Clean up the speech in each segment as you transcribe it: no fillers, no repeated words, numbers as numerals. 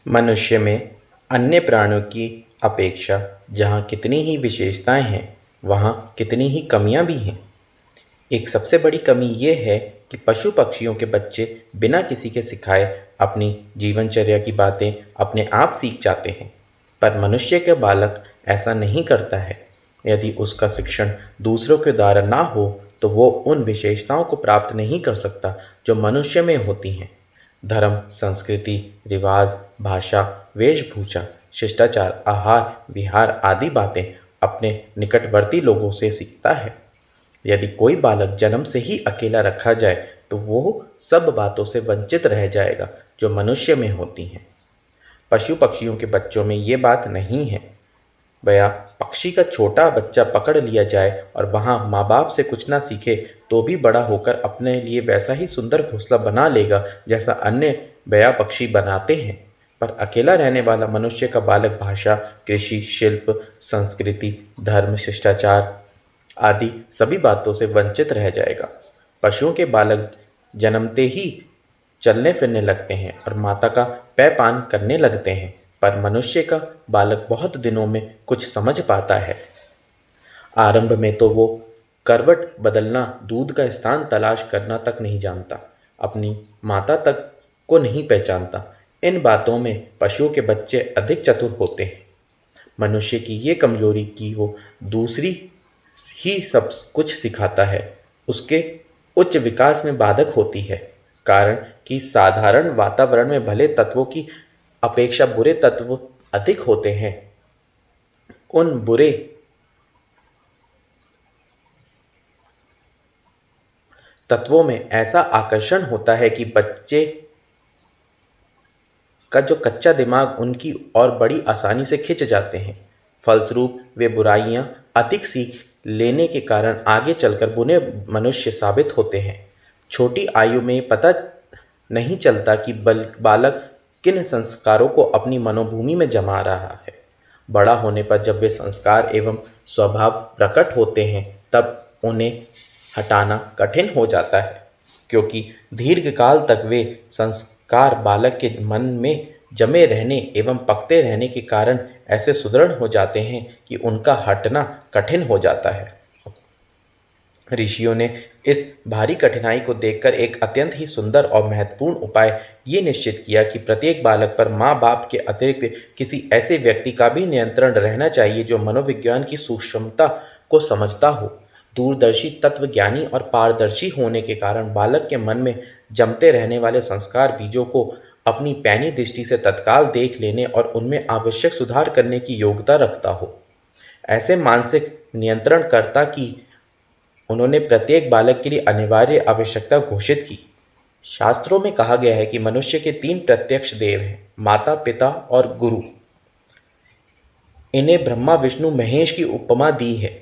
मनुष्य में अन्य प्राणियों की अपेक्षा जहाँ कितनी ही विशेषताएं हैं, वहाँ कितनी ही कमियां भी हैं। एक सबसे बड़ी कमी ये है कि पशु पक्षियों के बच्चे बिना किसी के सिखाए अपनी जीवनचर्या की बातें अपने आप सीख जाते हैं, पर मनुष्य का बालक ऐसा नहीं करता है। यदि उसका शिक्षण दूसरों के द्वारा ना हो तो वो उन विशेषताओं को प्राप्त नहीं कर सकता जो मनुष्य में होती हैं। धर्म, संस्कृति, रिवाज, भाषा, वेशभूषा, शिष्टाचार, आहार विहार आदि बातें अपने निकटवर्ती लोगों से सीखता है। यदि कोई बालक जन्म से ही अकेला रखा जाए तो वो सब बातों से वंचित रह जाएगा जो मनुष्य में होती हैं। पशु पक्षियों के बच्चों में ये बात नहीं है। भया पक्षी का छोटा बच्चा पकड़ लिया जाए और वहां माँ बाप से कुछ ना सीखे तो भी बड़ा होकर अपने लिए वैसा ही सुंदर घोंसला बना लेगा जैसा अन्य बया पक्षी बनाते हैं। पर अकेला रहने वाला मनुष्य का बालक भाषा, कृषि, शिल्प, संस्कृति, धर्म, शिष्टाचार आदि सभी बातों से वंचित रह जाएगा। पशुओं के बालक जन्मते ही चलने फिरने लगते हैं और माता का पैपान करने लगते हैं, पर मनुष्य का बालक बहुत दिनों में कुछ समझ पाता है। आरंभ में तो वो करवट बदलना, दूध का स्थान तलाश करना तक नहीं जानता, अपनी माता तक को नहीं पहचानता। इन बातों में पशुओं के बच्चे अधिक चतुर होते हैं। मनुष्य की ये कमजोरी कि वो दूसरी ही सब कुछ सिखाता है, उसके उच्च विकास में बाधक होती है। कारण कि साधारण वातावरण में भले तत्वों की अपेक्षा बुरे तत्व अधिक होते हैं, उन बुरे तत्वों में ऐसा आकर्षण होता है कि बच्चे का जो कच्चा दिमाग उनकी और बड़ी आसानी से खिंच जाते हैं। फलस्वरूप वे बुराइयां अधिक सीख लेने के कारण आगे चलकर बुरे मनुष्य साबित होते हैं। छोटी आयु में पता नहीं चलता कि बालक किन संस्कारों को अपनी मनोभूमि में जमा रहा है। बड़ा होने पर जब वे संस्कार एवं स्वभाव प्रकट होते हैं तब उन्हें हटाना कठिन हो जाता है, क्योंकि दीर्घकाल तक वे संस्कार बालक के मन में जमे रहने एवं पकते रहने के कारण ऐसे सुदृढ़ हो जाते हैं कि उनका हटना कठिन हो जाता है। ऋषियों ने इस भारी कठिनाई को देखकर एक अत्यंत ही सुंदर और महत्वपूर्ण उपाय ये निश्चित किया कि प्रत्येक बालक पर माँ बाप के अतिरिक्त किसी ऐसे व्यक्ति का भी नियंत्रण रहना चाहिए जो मनोविज्ञान की सूक्ष्मता को समझता हो। दूरदर्शी, तत्वज्ञानी और पारदर्शी होने के कारण बालक के मन में जमते रहने वाले संस्कार बीजों को अपनी पैनी दृष्टि से तत्काल देख लेने और उनमें आवश्यक सुधार करने की योग्यता रखता हो। ऐसे मानसिक नियंत्रणकर्ता की उन्होंने प्रत्येक बालक के लिए अनिवार्य आवश्यकता घोषित की। शास्त्रों में कहा गया है कि मनुष्य के 3 प्रत्यक्ष देव हैं, माता, पिता और गुरु। इन्हें ब्रह्मा, विष्णु, महेश की उपमा दी है।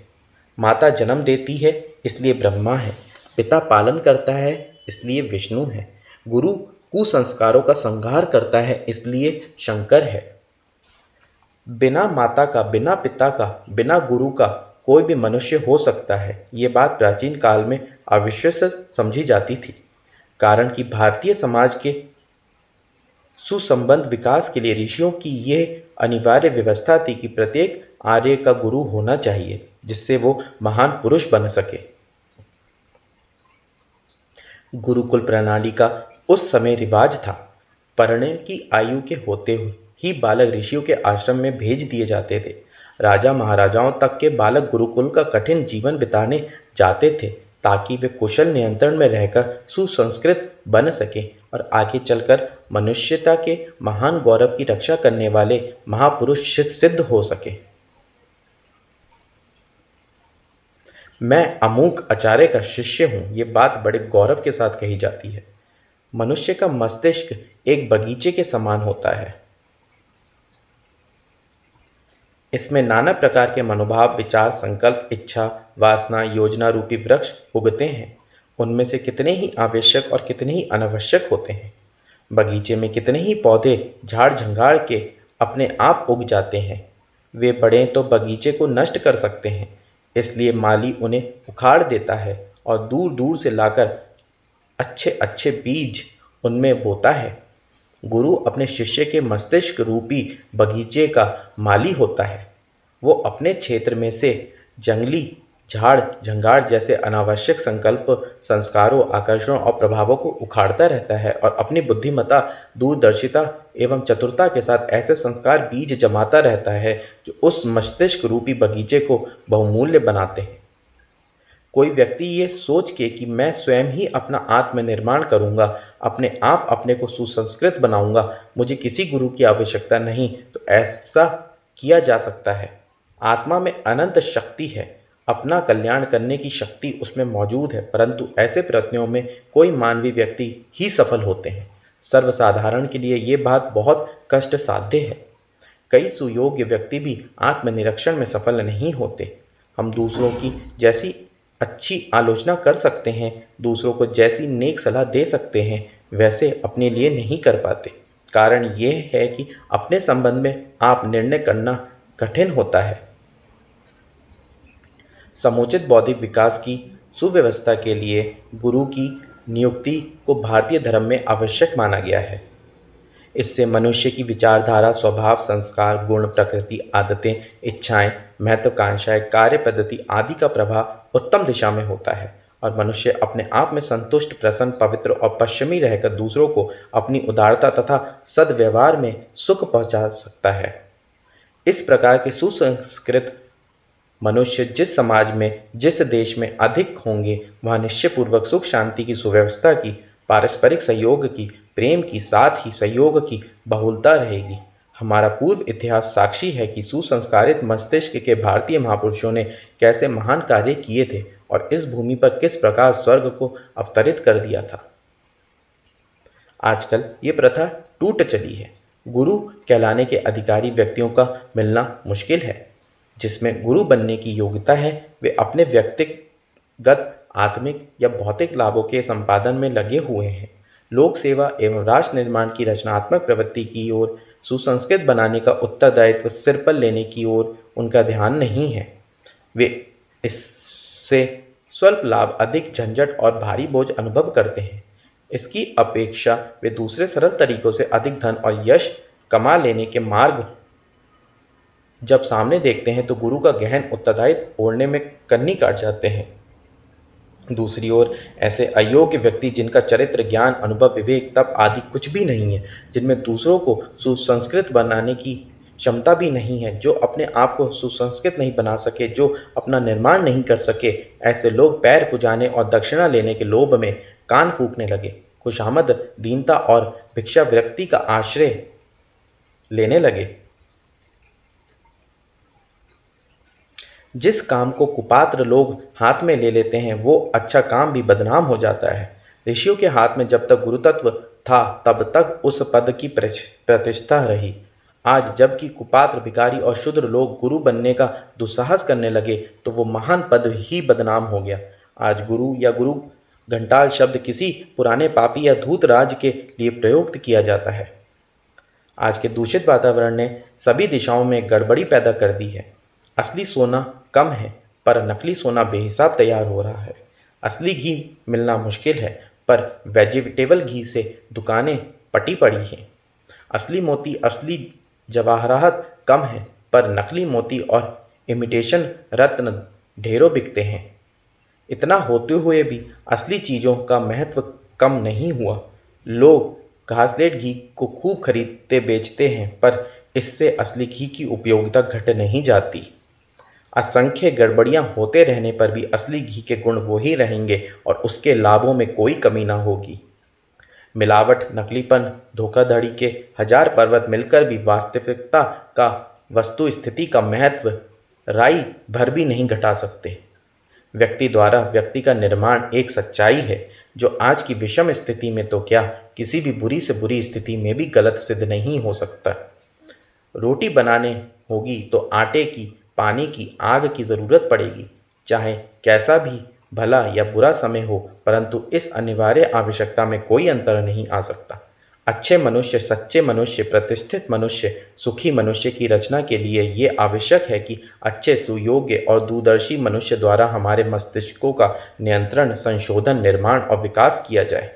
माता जन्म देती है इसलिए ब्रह्मा है, पिता पालन करता है इसलिए विष्णु है, गुरु कुसंस्कारों का संहार करता है इसलिए शंकर है। बिना माता का, बिना पिता का, बिना गुरु का कोई भी मनुष्य हो सकता है। ये बात प्राचीन काल में अविश्वास समझी जाती थी, कारण कि भारतीय समाज के सुसंबद्ध विकास के लिए ऋषियों की यह अनिवार्य व्यवस्था थी कि प्रत्येक आर्य का गुरु होना चाहिए, जिससे वो महान पुरुष बन सके। गुरुकुल प्रणाली का उस समय रिवाज था। पढ़ने की आयु के होते ही बालक ऋषियों के आश्रम में भेज दिए जाते थे। राजा महाराजाओं तक के बालक गुरुकुल का कठिन जीवन बिताने जाते थे ताकि वे कुशल नियंत्रण में रहकर सुसंस्कृत बन सके और आगे चलकर मनुष्यता के महान गौरव की रक्षा करने वाले महापुरुष सिद्ध हो सके। मैं अमूक आचार्य का शिष्य हूँ, ये बात बड़े गौरव के साथ कही जाती है। मनुष्य का मस्तिष्क एक बगीचे के समान होता है। इसमें नाना प्रकार के मनोभाव, विचार, संकल्प, इच्छा, वासना, योजना रूपी वृक्ष उगते हैं। उनमें से कितने ही आवश्यक और कितने ही अनावश्यक होते हैं। बगीचे में कितने ही पौधे झाड़ झंगाड़ के अपने आप उग जाते हैं। वे बड़े तो बगीचे को नष्ट कर सकते हैं, इसलिए माली उन्हें उखाड़ देता है और दूर दूर से लाकर अच्छे अच्छे बीज उनमें बोता है। गुरु अपने शिष्य के मस्तिष्क रूपी बगीचे का माली होता है। वो अपने क्षेत्र में से जंगली झाड़ झंगाड़ जैसे अनावश्यक संकल्प, संस्कारों, आकर्षणों और प्रभावों को उखाड़ता रहता है और अपनी बुद्धिमत्ता, दूरदर्शिता एवं चतुरता के साथ ऐसे संस्कार बीज जमाता रहता है जो उस मस्तिष्क रूपी बगीचे को बहुमूल्य बनाते हैं। कोई व्यक्ति ये सोच के कि मैं स्वयं ही अपना आत्मनिर्माण करूंगा, अपने आप अपने को सुसंस्कृत बनाऊंगा, मुझे किसी गुरु की आवश्यकता नहीं, तो ऐसा किया जा सकता है। आत्मा में अनंत शक्ति है, अपना कल्याण करने की शक्ति उसमें मौजूद है, परंतु ऐसे प्रयत्नों में कोई मानवीय व्यक्ति ही सफल होते हैं। सर्वसाधारण के लिए ये बात बहुत कष्ट साध्य है। कई सुयोग्य व्यक्ति भी आत्मनिरीक्षण में सफल नहीं होते। हम दूसरों की जैसी अच्छी आलोचना कर सकते हैं, दूसरों को जैसी नेक सलाह दे सकते हैं, वैसे अपने लिए नहीं कर पाते। कारण यह है कि अपने संबंध में आप निर्णय करना कठिन होता है। समुचित बौद्धिक विकास की सुव्यवस्था के लिए गुरु की नियुक्ति को भारतीय धर्म में आवश्यक माना गया है। इससे मनुष्य की विचारधारा, स्वभाव, संस्कार, गुण, प्रकृति, आदतें, इच्छाएं, महत्वाकांक्षाएं, कार्य पद्धति आदि का प्रभाव उत्तम दिशा में होता है और मनुष्य अपने आप में संतुष्ट, प्रसन्न, पवित्र और पश्चिमी रहकर दूसरों को अपनी उदारता तथा सद्व्यवहार में सुख पहुंचा सकता है। इस प्रकार के सुसंस्कृत मनुष्य जिस समाज में, जिस देश में अधिक होंगे, वहाँ निश्चयपूर्वक सुख शांति की सुव्यवस्था की, पारस्परिक सहयोग की, प्रेम की, साथ ही सहयोग की बहुलता रहेगी। हमारा पूर्व इतिहास साक्षी है कि सुसंस्कारित मस्तिष्क के भारतीय महापुरुषों ने कैसे महान कार्य किए थे और इस भूमि पर किस प्रकार स्वर्ग को अवतरित कर दिया था। आजकल ये प्रथा टूट चली है। गुरु कहलाने के अधिकारी व्यक्तियों का मिलना मुश्किल है। जिसमें गुरु बनने की योग्यता है, वे अपने व्यक्तिगत, आत्मिक या भौतिक लाभों के संपादन में लगे हुए हैं। लोक सेवा एवं राष्ट्र निर्माण की रचनात्मक प्रवृत्ति की ओर, सुसंस्कृत बनाने का उत्तरदायित्व सिर पर लेने की ओर उनका ध्यान नहीं है। वे इससे स्वल्प लाभ, अधिक झंझट और भारी बोझ अनुभव करते हैं। इसकी अपेक्षा वे दूसरे सरल तरीकों से अधिक धन और यश कमा लेने के मार्ग जब सामने देखते हैं तो गुरु का गहन उत्तरदायित्व ओढ़ने में कन्नी काट जाते हैं। दूसरी ओर ऐसे अयोग्य व्यक्ति जिनका चरित्र, ज्ञान, अनुभव, विवेक, तप आदि कुछ भी नहीं है, जिनमें दूसरों को सुसंस्कृत बनाने की क्षमता भी नहीं है, जो अपने आप को सुसंस्कृत नहीं बना सके, जो अपना निर्माण नहीं कर सके, ऐसे लोग पैर पुजाने और दक्षिणा लेने के लोभ में कान फूंकने लगे, खुशामद, दीनता और भिक्षा विरक्ति का आश्रय लेने लगे। जिस काम को कुपात्र लोग हाथ में ले लेते हैं, वो अच्छा काम भी बदनाम हो जाता है। ऋषियों के हाथ में जब तक गुरुतत्व था, तब तक उस पद की प्रतिष्ठा रही। आज जबकि कुपात्र, भिखारी और शूद्र लोग गुरु बनने का दुस्साहस करने लगे, तो वो महान पद ही बदनाम हो गया। आज गुरु या गुरु घंटाल शब्द किसी पुराने पापी या धूत राज के लिए प्रयुक्त किया जाता है। आज के दूषित वातावरण ने सभी दिशाओं में गड़बड़ी पैदा कर दी है। असली सोना कम है, पर नकली सोना बेहिसाब तैयार हो रहा है। असली घी मिलना मुश्किल है, पर वेजिटेबल घी से दुकानें पटी पड़ी हैं। असली मोती, असली जवाहरात कम है, पर नकली मोती और इमिटेशन रत्न ढेरों बिकते हैं। इतना होते हुए भी असली चीज़ों का महत्व कम नहीं हुआ। लोग घासलेट घी को खूब खरीदते बेचते हैं, पर इससे असली घी की उपयोगिता घट नहीं जाती। असंख्य गड़बड़ियां होते रहने पर भी असली घी के गुण वो ही रहेंगे और उसके लाभों में कोई कमी ना होगी। मिलावट, नकलीपन, धोखाधड़ी के हजार पर्वत मिलकर भी वास्तविकता का, वस्तु स्थिति का महत्व राई भर भी नहीं घटा सकते। व्यक्ति द्वारा व्यक्ति का निर्माण एक सच्चाई है जो आज की विषम स्थिति में तो क्या, किसी भी बुरी से बुरी स्थिति में भी गलत सिद्ध नहीं हो सकता। रोटी बनाने होगी तो आटे की, पानी की, आग की जरूरत पड़ेगी, चाहे कैसा भी भला या बुरा समय हो, परंतु इस अनिवार्य आवश्यकता में कोई अंतर नहीं आ सकता। अच्छे मनुष्य, सच्चे मनुष्य, प्रतिष्ठित मनुष्य, सुखी मनुष्य की रचना के लिए ये आवश्यक है कि अच्छे, सुयोग्य और दूरदर्शी मनुष्य द्वारा हमारे मस्तिष्कों का नियंत्रण, संशोधन, निर्माण और विकास किया जाए।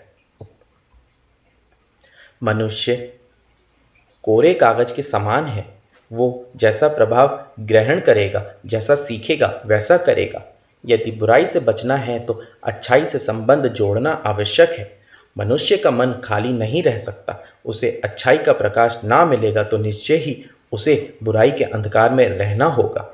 मनुष्य कोरे कागज के समान है। वो जैसा प्रभाव ग्रहण करेगा, जैसा सीखेगा वैसा करेगा। यदि बुराई से बचना है तो अच्छाई से संबंध जोड़ना आवश्यक है। मनुष्य का मन खाली नहीं रह सकता। उसे अच्छाई का प्रकाश ना मिलेगा तो निश्चय ही उसे बुराई के अंधकार में रहना होगा।